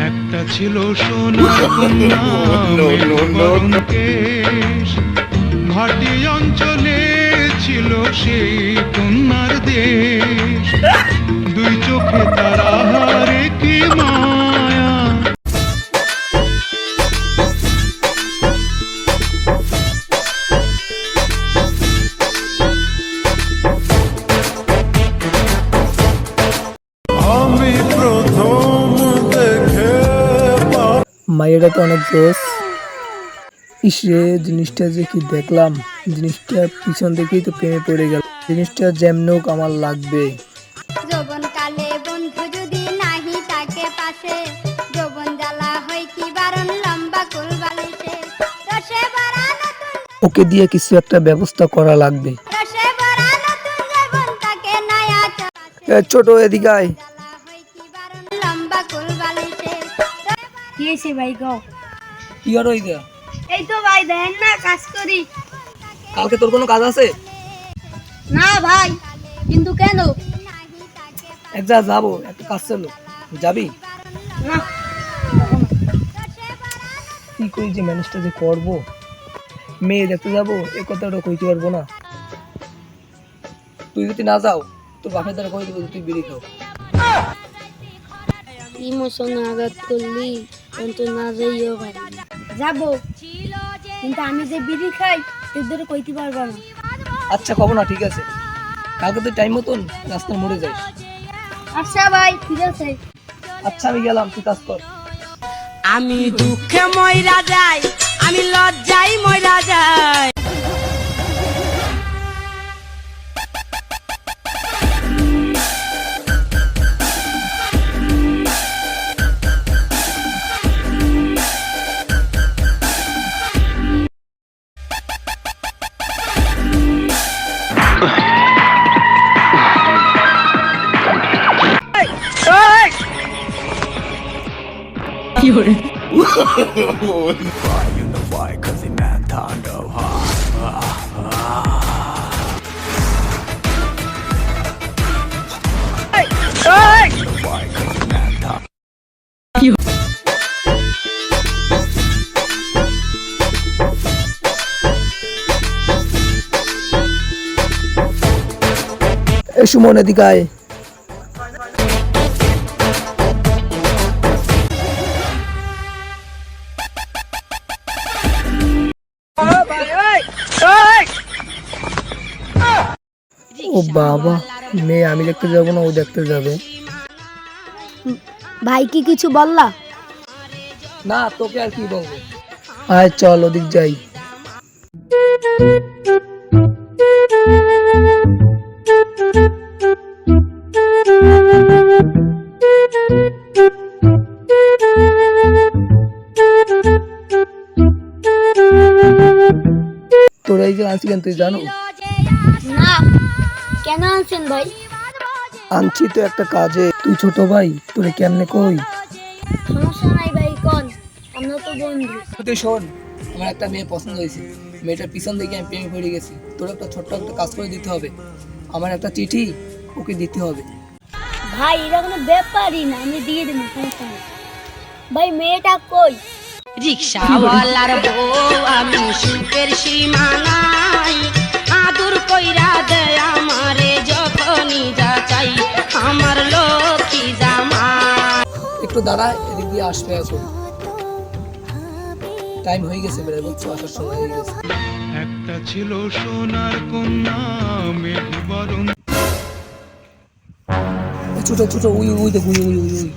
একটা ছিল সোনার কন্যা বরণ কেশ, ভাটি অঞ্চলে ছিল সেই কন্যার দেশ। দুই চোখে তারা হারে কি মায়া। আমি প্রথম দেখে মায়েরা তো অনেক জোস। ইসরে জিনিসটা যে কি দেখলাম, জিনিসটা পিছন থেকেই তো প্রেমে পড়ে গেল। জিনিসটা যেমনক আমার লাগবে। যৌবন কালে বন্ধু যদি নাহি তাকে পাশে, যৌবন জ্বালা হয় কি বারণ লম্বা কুল বালিশে। রসে ভরা নতুন ওকে দিয়ে কিছু একটা ব্যবস্থা করা লাগবে। রসে ভরা নতুন যৌবন তাকে নায়া চলে। ছোট এদিকে আয়। হয় কি বারণ লম্বা কুল বালিশে। কি হয়েছে ভাই গাও? কি আর হই গা? এই তো ভাই দেন না কাজ করি। কালকে তোর কোনো কাজ আছে? না ভাই, কিন্তু কেন? এক যা যাবো, একটা কাজ ছিল, যাবি? না কি করি যে ম্যানেজটা যে করবো, মেয়ে দেখতে যাবো এ কথাটা কইতে পারবো না। তুই যদি না যাও তোর বাপের দ্বারা কই দেবো তুই বিড়ি খাও। ইমোশনে আঘাত করলি, কিন্তু না যাইও ভাই। যাবো, কিন্তু আমি যে বিড়ি খাই এদের কইতে পারবো না। আচ্ছা কব না, ঠিক আছে, কালকে তুই টাইম মতন রাস্তার মোড়ে যাস। আচ্ছা ভাই ঠিক আছে। আচ্ছা আমি গেলাম, তুই কাজ কর। আমি দুঃখে ময়রা যাই, আমি লজ্জায় ময়রা যাই। এ সুমন এদিকে আয়। ও বাবা, মেয়ে আমি দেখতে যাবো না, ও দেখতে যাবে। ভাই কি কিছু বললা? না তোকে আর কি বলবো, আয় চল ওদিক যাই। তোরা এই যে আনছি কেন তুই জানো? না, কেন আনছেন ভাই? আনছি তো একটা কাজে। তুই ছোট ভাই, তোরে কেমনে কই? সমস্যা নাই ভাই, কোন আমরা তো বন্ধু। তুই শোন, আমার একটা মেয়ে পছন্দ হয়েছে, মেয়েটার পিছন দিকে আমি প্রেমে পড়ে গেছি। তোর একটা ছোট্ট একটা কাজ করে দিতে হবে, আমার একটা চিঠি ওকে দিতে হবে। ভাই এটা কোনো ব্যাপারই না, আমি দিয়ে দেবো, সমস্যা নেই। ভাই মেয়েটা কই? রিক্সাওয়ালার বউ আমি, সুখের সীমা নাই। আদর কইরা দেয় আমারে যখনই যা চাই, আমার লক্ষ্মী জামাই। একটু দাঁড়া, এদিক দিয়ে আসবে এখন। টাইম হয়ে গেছে, বেড়ে বলছো আসার সময় হয়ে গেছে। একটা ছিল সোনার কন্যা বরণ। ছোট ছোট উই উই দেখ, উই উই উই উই।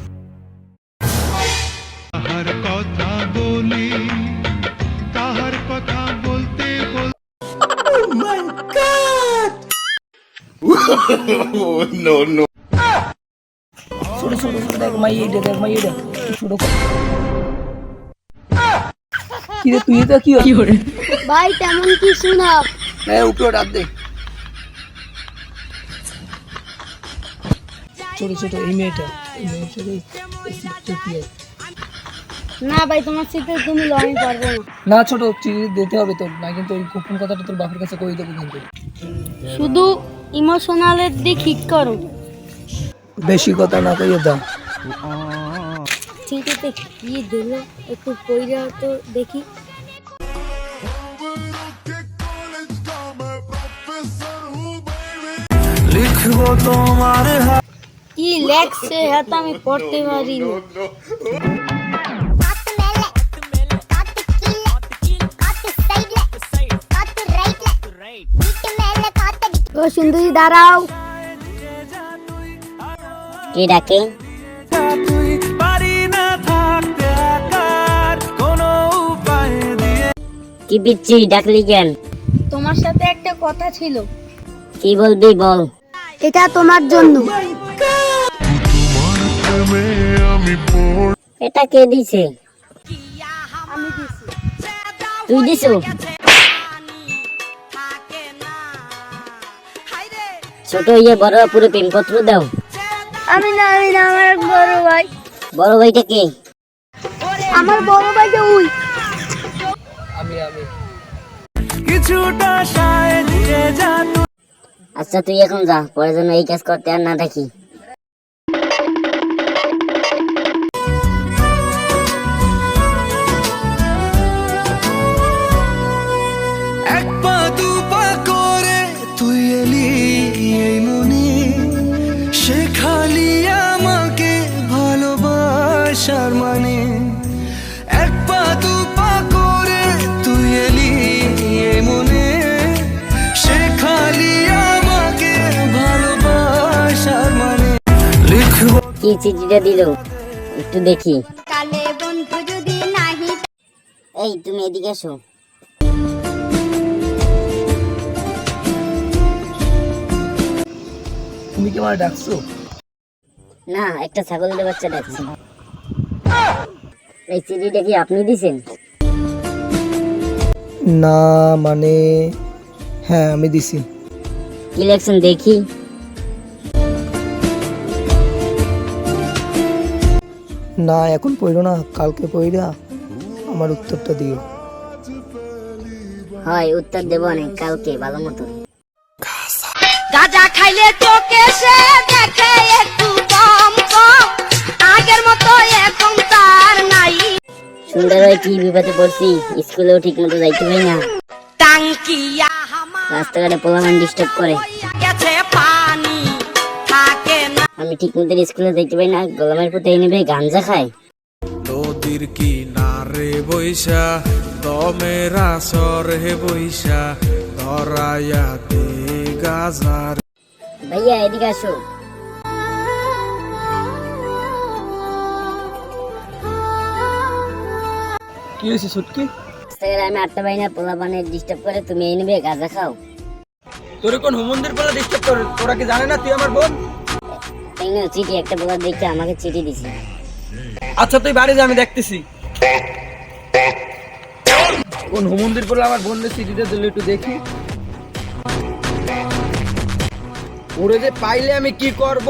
কাহার কথা বলি, কাহার কথা বলতে বলতে ছোট ছোট ছোট দেখ মাই এইটা, দেখ মাই এইটা ছোট। কি রে তুই এটা কি হয়? ভাই তেমন কিছু না। হ্যাঁ উপরে ডাক দে। ছোট ছোট এই মেয়েটা, এই মেয়েটার এই সিটটা কি আছে? না ভাই তোমার সাথে তুমি লড়াই পারবো না। না ছোট, চিঠি দিতে হবে তোর, না কিন্তু ওই গোপন কথাটা তোর বাপের কাছে কই দেবো কিন্তু। শুধু ইমোশনালের দিক ঠিক করো। বেশি কথা না কইয়ে দাও। চিঠিতে কি দিল একটু পড়া তো দেখি। লিখবো তোমার কি লেখছে হ্যাঁ তো আমি পড়তে পারি না। ও সুন্দরী দাঁড়াও। কে ডাকে? তুই পারি না থাকতে একার কোনো উপায় দিয়ে। কি পিচ্ছি ডাকলি কেন? তোমার সাথে একটা কথা ছিল। কি বলবি বল। এটা তোমার জন্য। এটা কে দিছে? আমি দিছি। তুই দিছো? ছোট ইয়ে বড় পুরো প্রেমপত্র দাও। আমি না আমার এক বড় ভাই। বড় ভাইটা কে? আমার বড় ভাইটা ওই। কিছুটা সাহায্যে যা তুই। আচ্ছা তুই এখন যা, পরে যেন এই কাজ করতে আর না দেখি। এক পা দু পা করে তুই এলি এই মনে, শেখালি আমাকে ভালোবাসার মানে। এক পা দু পা করে তুই এলি এই মনে, শেখালি আমাকে ভালোবাসার মানে। লিখবো কি চিঠিটা দিল একটু দেখি। কালে বন্ধু যদি নাহি এই তুমি এদিকে এসো। তুমি কি আমার ডাকছো? না, একটা ছাগলের বাচ্চা ডাকছি। এই চিঠিটা কি আপনি দিছেন? না মানে হ্যাঁ আমি দিছি। কি লেখছেন দেখি। না এখন পড়ো না, কালকে পড়া আমার উত্তরটা দিও। হয় উত্তর দেবো অনেক কালকে ভালো মতো। গাঁজা খাইলে চোখে সে দেখে একটু কম কম, আগের মতো এখন তার নাই। সুন্দর হয়ে কি বিপদে পড়ছি, স্কুলেও ঠিক মতো যাইতে পারি না। টাঙ্কিয়া রাস্তাঘাটে পোলামান ডিস্টার্ব করে। গেছে পানি থাকে না। আমি ঠিক মতো স্কুলে যাইতে পারি না, গোলামের পুতে নেবে গাঞ্জা খায়। নদীর কিনারে বৈশা দমের আসর হে বৈশা ধরাইয়া দে গাজার। ভাইয়া এদিকে আসো। কি হয়েছে ছুটকি? রাস্তাঘাটে আমি আটটা পাই না, পোলাপানে ডিস্টার্ব করে, তুমি এই নেবে গাঁজা খাও। তোরে কোন হুমন্দির পালা ডিস্টার্ব করে? তোরা কি জানে না তুই আমার বোন? এই নাও চিঠি, একটা পোলা দেখে আমাকে চিঠি দিছে। আচ্ছা তুই বাড়ি যা, আমি দেখতেছি। কোন হুমন্দির পালা আমার বোনদের চিঠিটা দিলে একটু দেখি। ওরে যে পাইলে আমি কি করব?